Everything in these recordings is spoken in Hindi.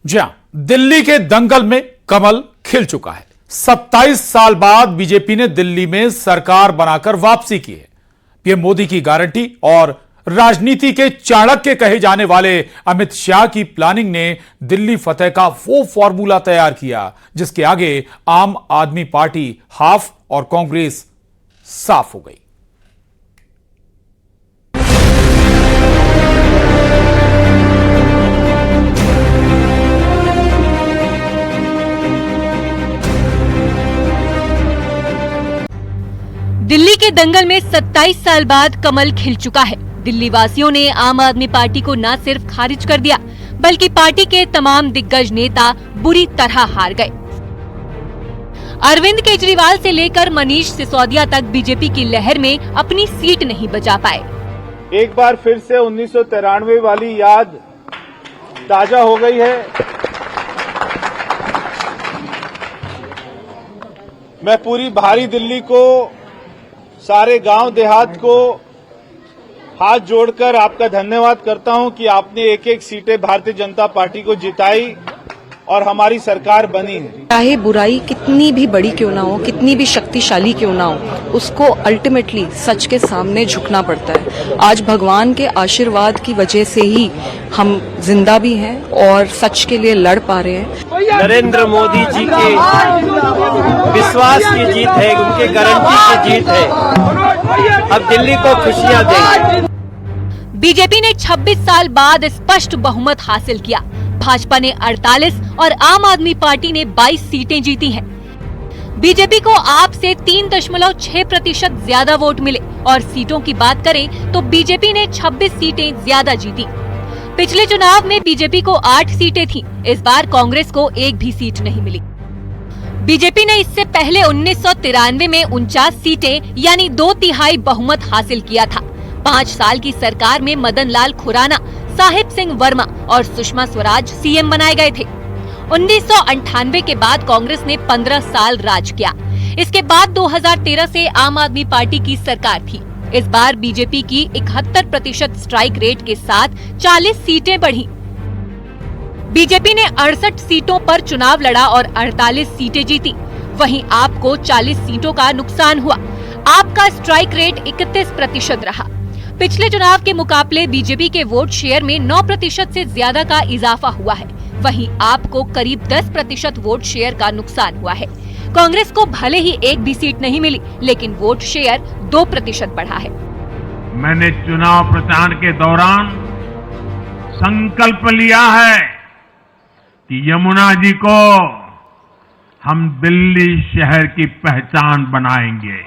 जी हां, दिल्ली के दंगल में कमल खिल चुका है। 27 साल बाद बीजेपी ने दिल्ली में सरकार बनाकर वापसी की है। पीएम मोदी की गारंटी और राजनीति के चाणक्य कहे जाने वाले अमित शाह की प्लानिंग ने दिल्ली फतेह का वो फॉर्मूला तैयार किया जिसके आगे आम आदमी पार्टी हाफ और कांग्रेस साफ हो गई। दिल्ली के दंगल में 27 साल बाद कमल खिल चुका है। दिल्ली वासियों ने आम आदमी पार्टी को न सिर्फ खारिज कर दिया बल्कि पार्टी के तमाम दिग्गज नेता बुरी तरह हार गए। अरविंद केजरीवाल से लेकर मनीष सिसोदिया तक बीजेपी की लहर में अपनी सीट नहीं बचा पाए। एक बार फिर से 1993 वाली याद ताजा हो गई है। मैं पूरी भारी दिल्ली को, सारे गांव देहात को हाथ जोड़कर आपका धन्यवाद करता हूं कि आपने एक एक सीटें भारतीय जनता पार्टी को जिताई और हमारी सरकार बनी है। चाहे बुराई कितनी भी बड़ी क्यों ना हो, कितनी भी शक्तिशाली क्यों ना हो, उसको अल्टीमेटली सच के सामने झुकना पड़ता है। आज भगवान के आशीर्वाद की वजह से ही हम जिंदा भी हैं और सच के लिए लड़ पा रहे हैं। नरेंद्र मोदी जी के विश्वास की जीत है, उनके गारंटी की जीत है। अब दिल्ली को खुशियां देंगे। बीजेपी ने 26 साल बाद स्पष्ट बहुमत हासिल किया। भाजपा ने 48 और आम आदमी पार्टी ने 22 सीटें जीती हैं। बीजेपी को आप से 3.6% ज्यादा वोट मिले और सीटों की बात करें तो बीजेपी ने 26 सीटें ज्यादा जीती। पिछले चुनाव में बीजेपी को 8 सीटें थीं, इस बार कांग्रेस को एक भी सीट नहीं मिली। बीजेपी ने इससे पहले 1993 में 49 सीटें यानी 2/3 बहुमत हासिल किया था। 5 साल की सरकार में मदन लाल खुराना, साहिब सिंह वर्मा और सुषमा स्वराज सीएम बनाए गए थे। 1998 के बाद कांग्रेस ने 15 साल राज किया। इसके बाद 2013 से आम आदमी पार्टी की सरकार थी। इस बार बीजेपी की 71% स्ट्राइक रेट के साथ 40 सीटें बढ़ी। बीजेपी ने 68 सीटों पर चुनाव लड़ा और 48 सीटें जीती। वहीं आपको 40 सीटों का नुकसान हुआ। आपका स्ट्राइक रेट 31% रहा। पिछले चुनाव के मुकाबले बीजेपी के वोट शेयर में 9% से ज्यादा का इजाफा हुआ है। वहीं आपको करीब 10% वोट शेयर का नुकसान हुआ है। कांग्रेस को भले ही एक भी सीट नहीं मिली, लेकिन वोट शेयर 2% बढ़ा है। मैंने चुनाव प्रचार के दौरान संकल्प लिया है कि यमुना जी को हम दिल्ली शहर की पहचान बनाएंगे।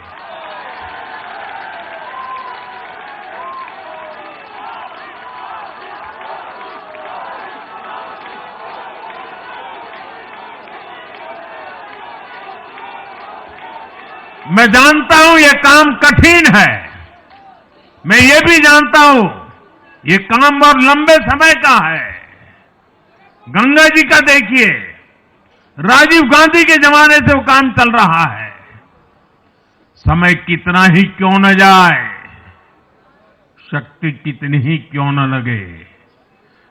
मैं जानता हूं ये काम कठिन है। मैं ये भी जानता हूं ये काम बहुत लंबे समय का है। गंगा जी का देखिए, राजीव गांधी के जमाने से वो काम चल रहा है। समय कितना ही क्यों न जाए, शक्ति कितनी ही क्यों न लगे,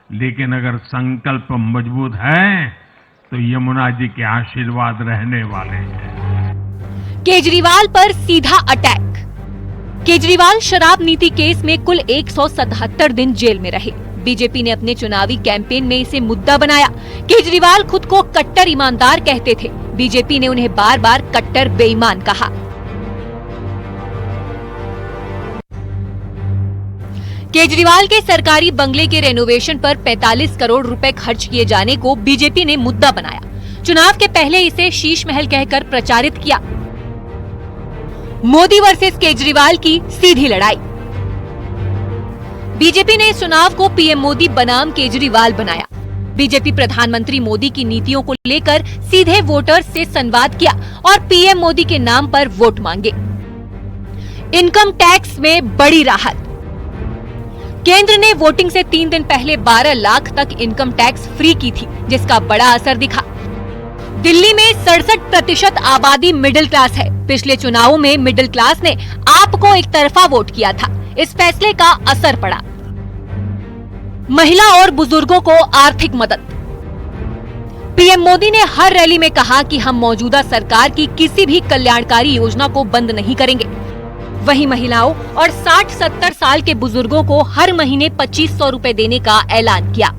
लेकिन अगर संकल्प मजबूत है तो यमुना जी के आशीर्वाद रहने वाले हैं। केजरीवाल पर सीधा अटैक। केजरीवाल शराब नीति केस में कुल 177 दिन जेल में रहे। बीजेपी ने अपने चुनावी कैंपेन में इसे मुद्दा बनाया। केजरीवाल खुद को कट्टर ईमानदार कहते थे। बीजेपी ने उन्हें बार बार कट्टर बेईमान कहा। केजरीवाल के सरकारी बंगले के रेनोवेशन पर 45 करोड़ रुपए खर्च किए जाने को बीजेपी ने मुद्दा बनाया। चुनाव के पहले इसे शीश महल कहकर प्रचारित किया। मोदी वर्सेस केजरीवाल की सीधी लड़ाई। बीजेपी ने इस चुनाव को पीएम मोदी बनाम केजरीवाल बनाया। बीजेपी प्रधानमंत्री मोदी की नीतियों को लेकर सीधे वोटर्स से संवाद किया और पीएम मोदी के नाम पर वोट मांगे। इनकम टैक्स में बड़ी राहत। केंद्र ने वोटिंग से 3 दिन पहले 12 लाख तक इनकम टैक्स फ्री की थी, जिसका बड़ा असर दिखा। दिल्ली में 67% आबादी मिडिल क्लास है। पिछले चुनावों में मिडिल क्लास ने आपको एक तरफा वोट किया था। इस फैसले का असर पड़ा। महिला और बुजुर्गों को आर्थिक मदद। पीएम मोदी ने हर रैली में कहा कि हम मौजूदा सरकार की किसी भी कल्याणकारी योजना को बंद नहीं करेंगे। वहीं महिलाओं और 60-70 साल के बुजुर्गों को हर महीने 2500 रुपए देने का ऐलान किया।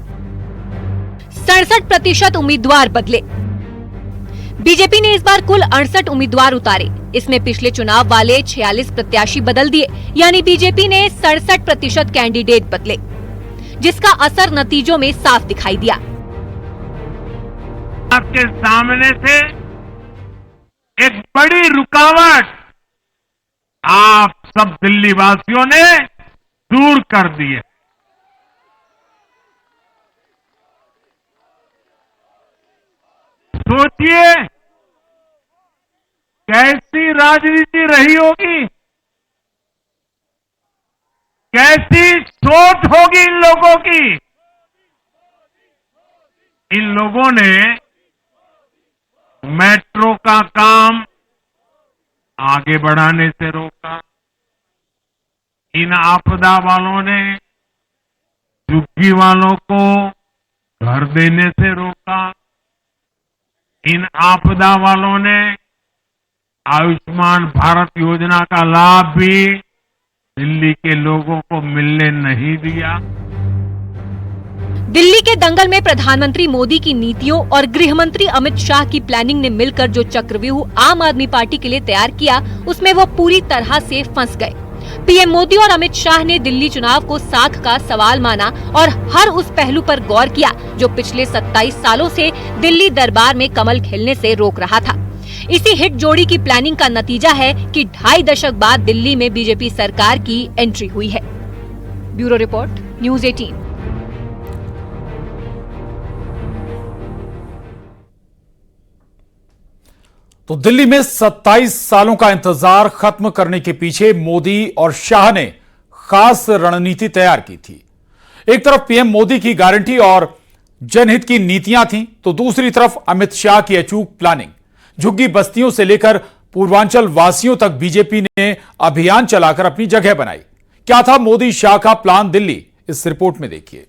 67% उम्मीदवार बदले। बीजेपी ने इस बार कुल 68 उम्मीदवार उतारे। इसमें पिछले चुनाव वाले 46 प्रत्याशी बदल दिए, यानी बीजेपी ने 67% कैंडिडेट बदले, जिसका असर नतीजों में साफ दिखाई दिया। आपके सामने से एक बड़ी रुकावट आप सब दिल्ली वासियों ने दूर कर दी है। सोचिए कैसी राजनीति रही होगी, कैसी सोच होगी इन लोगों की। इन लोगों ने मेट्रो का काम आगे बढ़ाने से रोका। इन आपदा वालों ने झुग्गी वालों को घर देने से रोका। इन आपदा वालों ने आयुष्मान भारत योजना का लाभ भी दिल्ली के लोगों को मिलने नहीं दिया। दिल्ली के दंगल में प्रधानमंत्री मोदी की नीतियों और गृह मंत्री अमित शाह की प्लानिंग ने मिलकर जो चक्रव्यूह आम आदमी पार्टी के लिए तैयार किया, उसमें वो पूरी तरह से फंस गए। पीएम मोदी और अमित शाह ने दिल्ली चुनाव को साख का सवाल माना और हर उस पहलू पर गौर किया जो पिछले 27 सालों से दिल्ली दरबार में कमल खिलने से रोक रहा था। इसी हिट जोड़ी की प्लानिंग का नतीजा है कि 2.5 दशक बाद दिल्ली में बीजेपी सरकार की एंट्री हुई है। Bureau report, news 18। तो दिल्ली में 27 सालों का इंतजार खत्म करने के पीछे मोदी और शाह ने खास रणनीति तैयार की थी। एक तरफ पीएम मोदी की गारंटी और जनहित की नीतियां थीं, तो दूसरी तरफ अमित शाह की अचूक प्लानिंग। झुग्गी बस्तियों से लेकर पूर्वांचल वासियों तक बीजेपी ने अभियान चलाकर अपनी जगह बनाई। क्या था मोदी शाह का प्लान दिल्ली, इस रिपोर्ट में देखिए।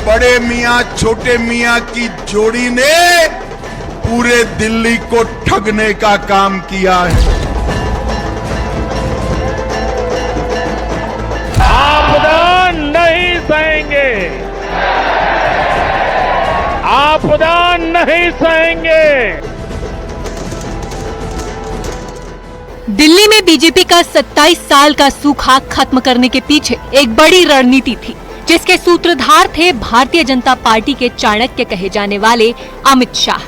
बड़े मियां छोटे मियां की जोड़ी ने पूरे दिल्ली को ठगने का काम किया है। आपदा नहीं सहेंगे, आपदा नहीं सहेंगे। दिल्ली में बीजेपी का 27 साल का सूखा खत्म करने के पीछे एक बड़ी रणनीति थी, जिसके सूत्रधार थे भारतीय जनता पार्टी के चाणक्य कहे जाने वाले अमित शाह।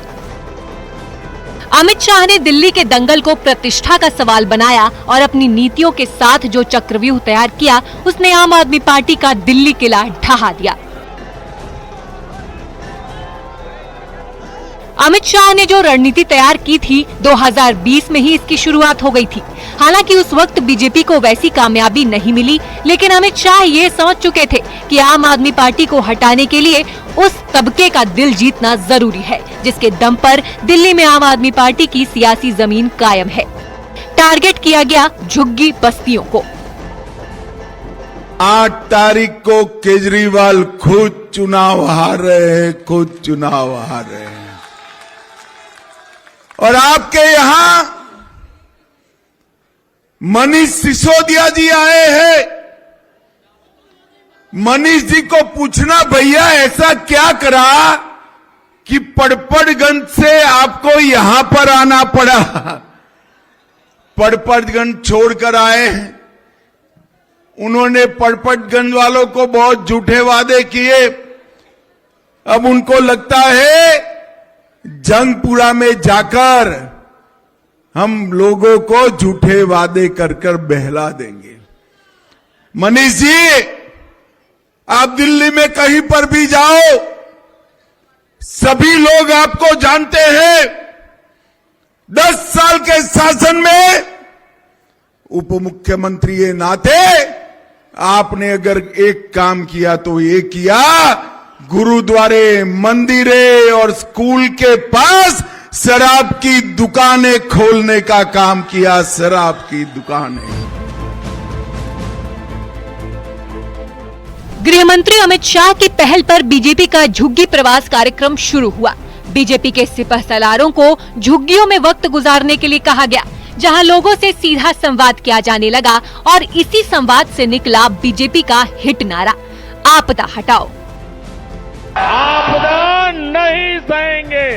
अमित शाह ने दिल्ली के दंगल को प्रतिष्ठा का सवाल बनाया और अपनी नीतियों के साथ जो चक्रव्यूह तैयार किया, उसने आम आदमी पार्टी का दिल्ली किला ढहा दिया। अमित शाह ने जो रणनीति तैयार की थी, 2020 में ही इसकी शुरुआत हो गई थी। हालांकि उस वक्त बीजेपी को वैसी कामयाबी नहीं मिली, लेकिन अमित शाह ये समझ चुके थे कि आम आदमी पार्टी को हटाने के लिए उस तबके का दिल जीतना जरूरी है, जिसके दम पर दिल्ली में आम आदमी पार्टी की सियासी जमीन कायम है। टारगेट किया गया झुग्गी बस्तियों को। 8 तारीख को केजरीवाल खुद चुनाव हार रहे हैं, खुद चुनाव हार रहे हैं। और आपके यहां मनीष सिसोदिया जी आए हैं। मनीष जी को पूछना, भैया ऐसा क्या करा कि पड़पड़गंज से आपको यहां पर आना पड़ा? पड़पड़गंज छोड़कर आए हैं। उन्होंने पड़पड़गंज वालों को बहुत झूठे वादे किए। अब उनको लगता है जंगपुरा में जाकर हम लोगों को झूठे वादे कर कर बहला देंगे। मनीष जी, आप दिल्ली में कहीं पर भी जाओ, सभी लोग आपको जानते हैं। 10 साल के शासन में उप मुख्यमंत्री के नाते आपने अगर एक काम किया तो ये किया, गुरुद्वारे, मंदिरे और स्कूल के पास शराब की दुकानें खोलने का काम किया। शराब की दुकानें। गृह मंत्री अमित शाह की पहल पर बीजेपी का झुग्गी प्रवास कार्यक्रम शुरू हुआ। बीजेपी के सिपहसालारों को झुग्गियों में वक्त गुजारने के लिए कहा गया, जहां लोगों से सीधा संवाद किया जाने लगा और इसी संवाद से निकला बीजेपी का हिट नारा, आपदा हटाओ। आपदा नहीं सहेंगे,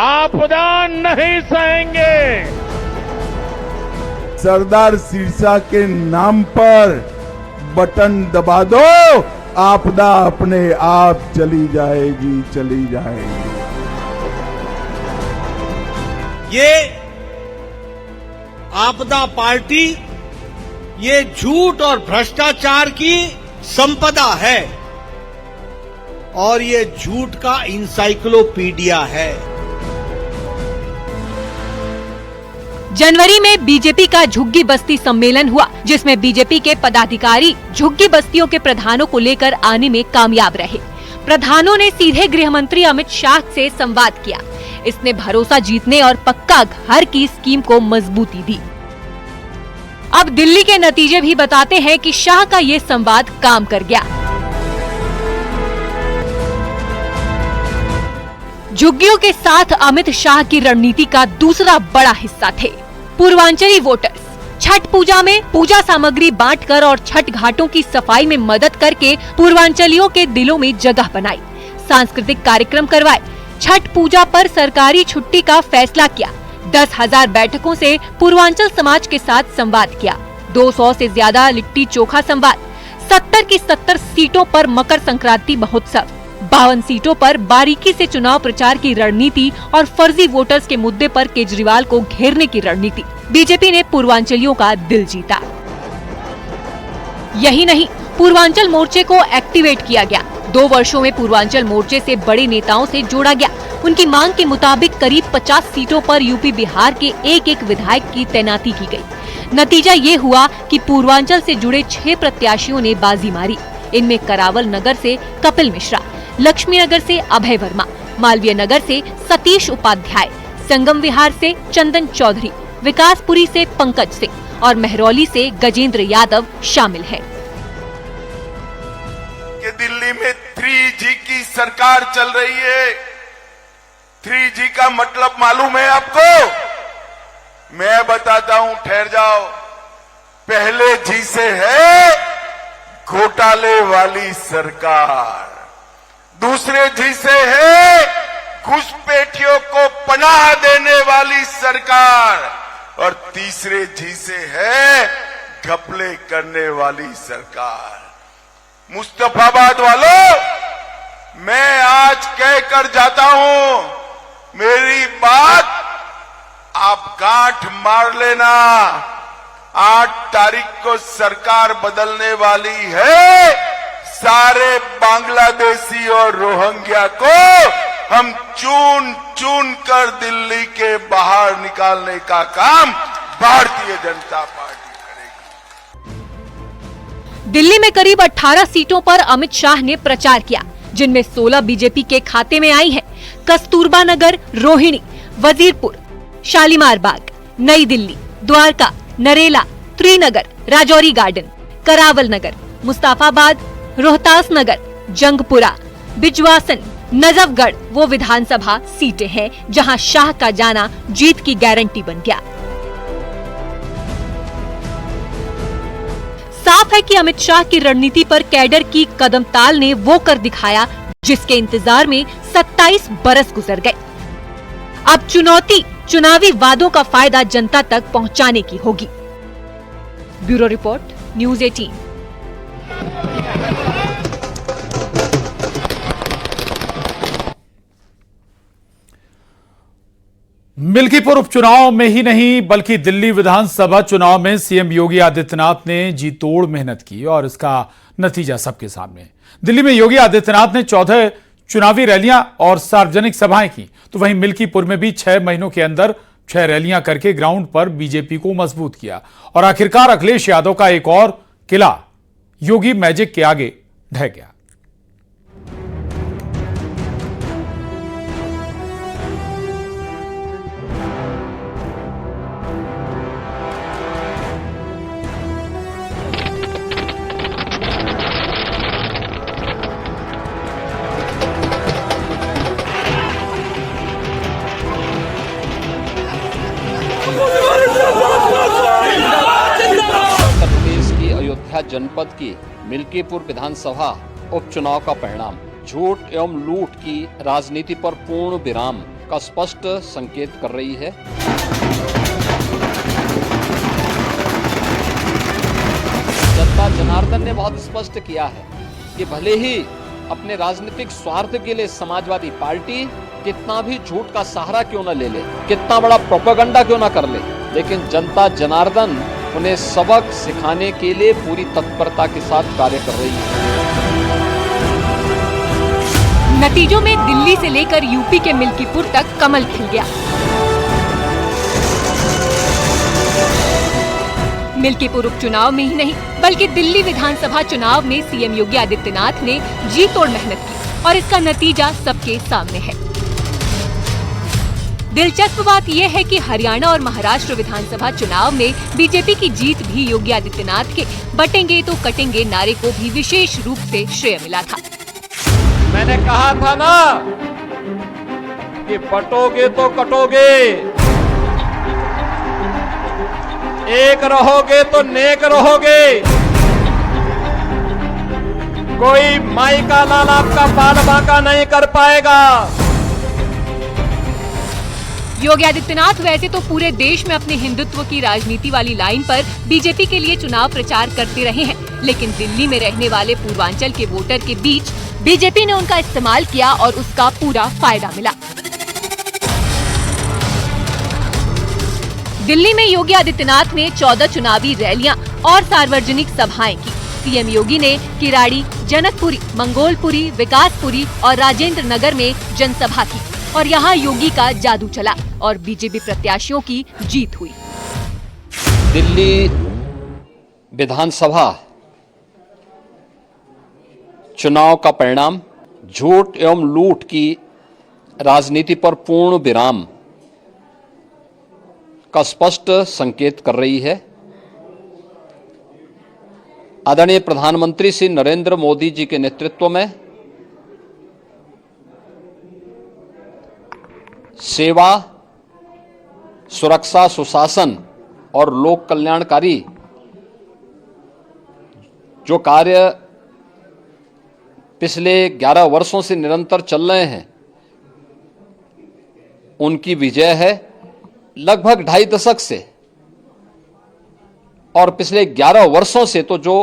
आपदा नहीं सहेंगे। सरदार सिरसा के नाम पर बटन दबा दो, आपदा अपने आप चली जाएगी, चली जाएगी। ये आपदा पार्टी ये झूठ और भ्रष्टाचार की संपदा है और ये झूठ का इंसाइक्लोपीडिया है। जनवरी में बीजेपी का झुग्गी बस्ती सम्मेलन हुआ, जिसमें बीजेपी के पदाधिकारी झुग्गी बस्तियों के प्रधानों को लेकर आने में कामयाब रहे। प्रधानों ने सीधे गृह मंत्री अमित शाह से संवाद किया। इसने भरोसा जीतने और पक्का घर की स्कीम को मजबूती दी। अब दिल्ली के नतीजे भी बताते हैं कि शाह का ये संवाद काम कर गया। झुग्गियों के साथ अमित शाह की रणनीति का दूसरा बड़ा हिस्सा थे पूर्वांचली वोटर्स। छठ पूजा में पूजा सामग्री बांटकर और छठ घाटों की सफाई में मदद करके पूर्वांचलियों के दिलों में जगह बनाई। सांस्कृतिक कार्यक्रम करवाए। छठ पूजा पर सरकारी छुट्टी का फैसला किया। 10,000 बैठकों से पूर्वांचल समाज के साथ संवाद किया। 200 से ज्यादा लिट्टी चोखा संवाद। 70 की 70 सीटों पर मकर संक्रांति महोत्सव। 52 सीटों पर बारीकी से चुनाव प्रचार की रणनीति और फर्जी वोटर्स के मुद्दे पर केजरीवाल को घेरने की रणनीति। बीजेपी ने पूर्वांचलियों का दिल जीता। यही नहीं, पूर्वांचल मोर्चे को एक्टिवेट किया गया। 2 वर्षों में पूर्वांचल मोर्चे से बड़े नेताओं से जोड़ा गया। उनकी मांग के मुताबिक करीब 50 सीटों पर यूपी बिहार के एक विधायक की तैनाती की गई। नतीजा ये हुआ कि पूर्वांचल से जुड़े 6 प्रत्याशियों ने बाजी मारी। इनमें करावल नगर से कपिल मिश्रा, लक्ष्मी नगर से अभय वर्मा, मालवीय नगर से सतीश उपाध्याय, संगम विहार से चंदन चौधरी, विकासपुरी से पंकज सिंह और मेहरौली से गजेंद्र यादव शामिल हैं। कि दिल्ली में 3G की सरकार चल रही है। 3G का मतलब मालूम है आपको? मैं बताता हूं, ठहर जाओ। पहले जी से है घोटाले वाली सरकार, दूसरे जी से है घुसपैठियों को पनाह देने वाली सरकार और तीसरे जी से है घपले करने वाली सरकार। मुस्तफाबाद वालों, मैं आज कहकर जाता हूं, मेरी बात आप गांठ मार लेना। 8 तारीख को सरकार बदलने वाली है। सारे बांग्लादेशी और रोहिंग्या को हम चुन चुन कर दिल्ली के बाहर निकालने का काम भारतीय जनता पार्टी करेगी। दिल्ली में करीब 18 सीटों पर अमित शाह ने प्रचार किया, जिनमें 16 बीजेपी के खाते में आई हैं। कस्तूरबा नगर, रोहिणी, वजीरपुर, शालीमार बाग, नई दिल्ली, द्वारका, नरेला, त्रिनगर, राजौरी गार्डन, करावल नगर, मुस्तफाबाद, रोहतास नगर, जंगपुरा, बिजवासन, नजफगढ़ वो विधानसभा सीटें हैं जहां शाह का जाना जीत की गारंटी बन गया। साफ है कि अमित शाह की रणनीति पर कैडर की कदमताल ने वो कर दिखाया जिसके इंतजार में 27 बरस गुजर गए। अब चुनौती चुनावी वादों का फायदा जनता तक पहुंचाने की होगी। Bureau report, news 18। मिल्कीपुर उपचुनाव में ही नहीं बल्कि दिल्ली विधानसभा चुनाव में सीएम योगी आदित्यनाथ ने जी तोड़ मेहनत की और इसका नतीजा सबके सामने। दिल्ली में योगी आदित्यनाथ ने 14 चुनावी रैलियां और सार्वजनिक सभाएं की, तो वहीं मिल्कीपुर में भी 6 महीनों के अंदर 6 रैलियां करके ग्राउंड पर बीजेपी को मजबूत किया और आखिरकार अखिलेश यादव का एक और किला योगी मैजिक के आगे ढह गया। कामाख्या जनपद की मिल्कीपुर विधानसभा उपचुनाव का परिणाम झूठ एवं लूट की राजनीति पर पूर्ण विराम का स्पष्ट संकेत कर रही है। जनता जनार्दन ने बहुत स्पष्ट किया है कि भले ही अपने राजनीतिक स्वार्थ के लिए समाजवादी पार्टी कितना भी झूठ का सहारा क्यों न ले ले, कितना बड़ा प्रोपेगेंडा क्यों न कर ले, लेकिन जनता जनार्दन उन्हें सबक सिखाने के लिए पूरी तत्परता के साथ कार्य कर रही है। नतीजों में दिल्ली से लेकर यूपी के मिल्कीपुर तक कमल खिल गया। मिल्कीपुर उपचुनाव में ही नहीं बल्कि दिल्ली विधानसभा चुनाव में सीएम योगी आदित्यनाथ ने जी तोड़ मेहनत की और इसका नतीजा सबके सामने है। दिलचस्प बात यह है कि हरियाणा और महाराष्ट्र विधानसभा चुनाव में बीजेपी की जीत भी योगी आदित्यनाथ के बटेंगे तो कटेंगे नारे को भी विशेष रूप से श्रेय मिला था। मैंने कहा था ना कि बटोगे तो कटोगे, एक रहोगे तो नेक रहोगे, कोई माई का लाल आपका बाल बांका नहीं कर पाएगा। योगी आदित्यनाथ वैसे तो पूरे देश में अपने हिंदुत्व की राजनीति वाली लाइन पर बीजेपी के लिए चुनाव प्रचार करते रहे हैं, लेकिन दिल्ली में रहने वाले पूर्वांचल के वोटर के बीच बीजेपी ने उनका इस्तेमाल किया और उसका पूरा फायदा मिला। दिल्ली में योगी आदित्यनाथ ने 14 चुनावी रैलियां और सार्वजनिक सभाएं की। सीएम योगी ने किराड़ी, जनकपुरी, मंगोलपुरी, विकासपुरी और राजेंद्र नगर में जनसभा की और यहाँ योगी का जादू चला और बीजेपी प्रत्याशियों की जीत हुई। दिल्ली विधानसभा चुनाव का परिणाम झूठ एवं लूट की राजनीति पर पूर्ण विराम का स्पष्ट संकेत कर रही है। आदरणीय प्रधानमंत्री श्री नरेंद्र मोदी जी के नेतृत्व में सेवा, सुरक्षा, सुशासन और लोक कल्याणकारी जो कार्य पिछले 11 वर्षों से निरंतर चल रहे हैं, उनकी विजय है। लगभग 2.5 दशक से और पिछले 11 वर्षों से तो जो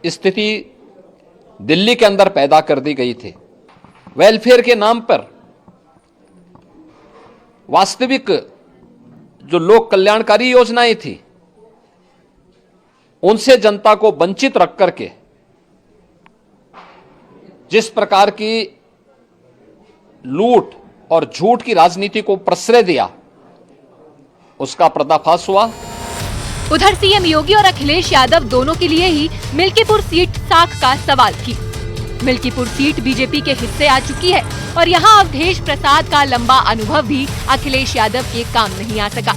स्थिति दिल्ली के अंदर पैदा कर दी गई थी, वेलफेयर के नाम पर वास्तविक जो लोक कल्याणकारी योजनाएं थी, उनसे जनता को वंचित रख करके जिस प्रकार की लूट और झूठ की राजनीति को प्रश्रय दिया, उसका पर्दाफाश हुआ। उधर सीएम योगी और अखिलेश यादव दोनों के लिए ही मिल्कीपुर सीट साख का सवाल थी। मिल्कीपुर सीट बीजेपी के हिस्से आ चुकी है और यहाँ अवधेश प्रसाद का लंबा अनुभव भी अखिलेश यादव के काम नहीं आ सका।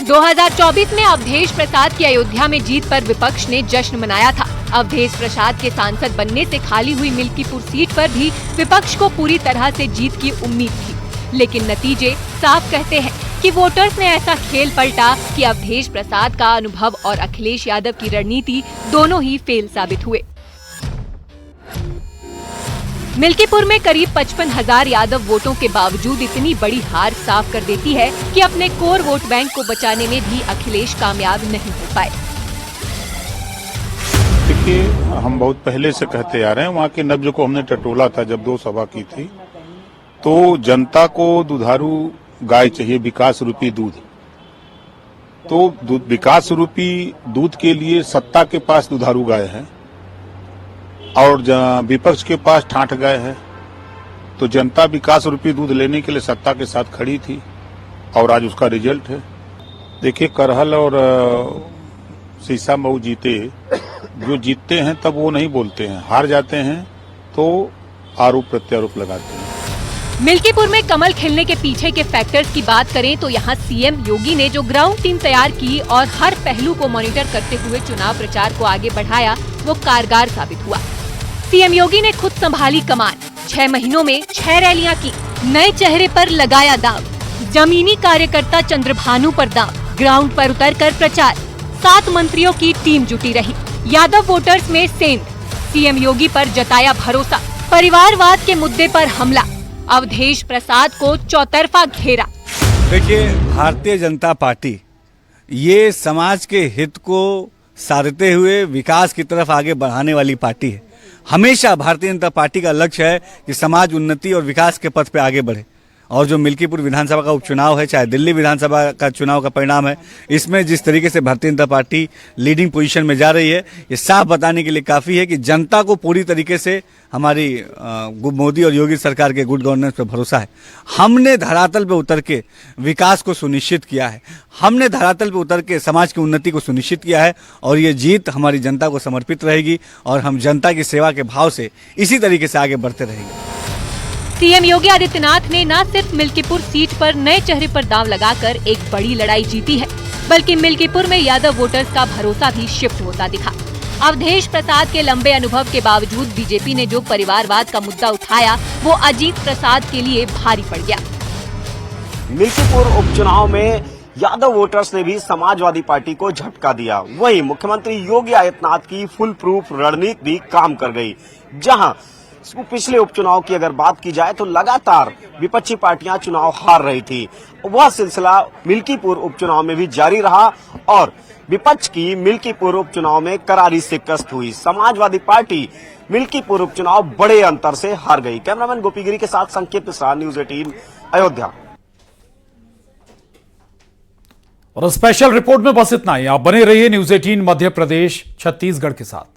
2024 में अवधेश प्रसाद की अयोध्या में जीत पर विपक्ष ने जश्न मनाया था। अवधेश प्रसाद के सांसद बनने से खाली हुई मिल्कीपुर सीट पर भी विपक्ष को पूरी तरह से जीत की उम्मीद थी, लेकिन नतीजे साफ कहते हैं कि वोटर्स ने ऐसा खेल पलटा कि अवधेश प्रसाद का अनुभव और अखिलेश यादव की रणनीति दोनों ही फेल साबित हुए। मिल्कीपुर में करीब 55,000 यादव वोटों के बावजूद इतनी बड़ी हार साफ कर देती है कि अपने कोर वोट बैंक को बचाने में भी अखिलेश कामयाब नहीं हो पाए। देखिए, हम बहुत पहले से कहते आ रहे हैं, वहाँ के नब्ज को हमने टटोला था जब 2 सभा की थी, तो जनता को दुधारू गाय चाहिए, विकास रूपी दूध। तो विकास रूपी दूध के लिए सत्ता के पास दुधारू गाय है और विपक्ष के पास ठाठ गाय है। तो जनता विकास रूपी दूध लेने के लिए सत्ता के साथ खड़ी थी और आज उसका रिजल्ट है। देखिए, करहल और शीशा मऊ जीते, जो जीतते हैं तब वो नहीं बोलते हैं, हार जाते हैं तो आरोप प्रत्यारोप लगाते हैं। मिल्कीपुर में कमल खिलने के पीछे के फैक्टर्स की बात करें तो यहाँ सीएम योगी ने जो ग्राउंड टीम तैयार की और हर पहलू को मॉनिटर करते हुए चुनाव प्रचार को आगे बढ़ाया, वो कारगर साबित हुआ। सीएम योगी ने खुद संभाली कमान, 6 महीनों में 6 रैलियां की, नए चेहरे पर लगाया दाव, जमीनी कार्यकर्ता चंद्रभानु पर दाव, ग्राउंड पर उतरकर प्रचार, 7 मंत्रियों की टीम जुटी रही। यादव वोटर्स में सेंध, सीएम योगी पर जताया भरोसा, परिवारवाद के मुद्दे पर हमला, अवधेश प्रसाद को चौतरफा घेरा। देखिए, भारतीय जनता पार्टी ये समाज के हित को साधते हुए विकास की तरफ आगे बढ़ाने वाली पार्टी है। हमेशा भारतीय जनता पार्टी का लक्ष्य है कि समाज उन्नति और विकास के पथ पे आगे बढ़े। और जो मिल्कीपुर विधानसभा का उपचुनाव है, चाहे दिल्ली विधानसभा का चुनाव का परिणाम है, इसमें जिस तरीके से Bharatiya Janata party leading position में जा रही है, ये साफ बताने के लिए काफी है कि जनता को पूरी तरीके से हमारी मोदी और योगी सरकार के गुड गवर्नेंस पर भरोसा है। हमने धरातल पे उतर के विकास को सुनिश्चित किया है, हमने धरातल पे उतर के समाज की उन्नति को सुनिश्चित किया है, और ये जीत हमारी जनता को समर्पित रहेगी और हम जनता की सेवा के भाव से इसी तरीके से आगे बढ़ते रहेंगे। सीएम योगी आदित्यनाथ ने न सिर्फ मिल्कीपुर सीट पर नए चेहरे पर दांव लगाकर एक बड़ी लड़ाई जीती है, बल्कि मिल्कीपुर में यादव वोटर्स का भरोसा भी शिफ्ट होता दिखा। अवधेश प्रसाद के लंबे अनुभव के बावजूद बीजेपी ने जो परिवारवाद का मुद्दा उठाया, वो अजीत प्रसाद के लिए भारी पड़ गया। मिल्कीपुर उपचुनाव में यादव वोटर्स ने भी समाजवादी पार्टी को झटका दिया। वहीं मुख्यमंत्री योगी आदित्यनाथ की फुल प्रूफ रणनीति भी काम कर गई। जहां पिछले उपचुनाव की अगर बात की जाए तो लगातार विपक्षी पार्टियां चुनाव हार रही थी, वह सिलसिला मिल्कीपुर उपचुनाव में भी जारी रहा और विपक्ष की मिल्कीपुर उपचुनाव में करारी शिकस्त हुई। समाजवादी पार्टी मिल्कीपुर उपचुनाव बड़े अंतर से हार गई। कैमरामैन गोपीगिरी के साथ संकेत मिश्रा, न्यूज 18 अयोध्या। और स्पेशल रिपोर्ट में बस इतना ही। आप बने रहिए न्यूज 18 मध्य प्रदेश छत्तीसगढ़ के साथ।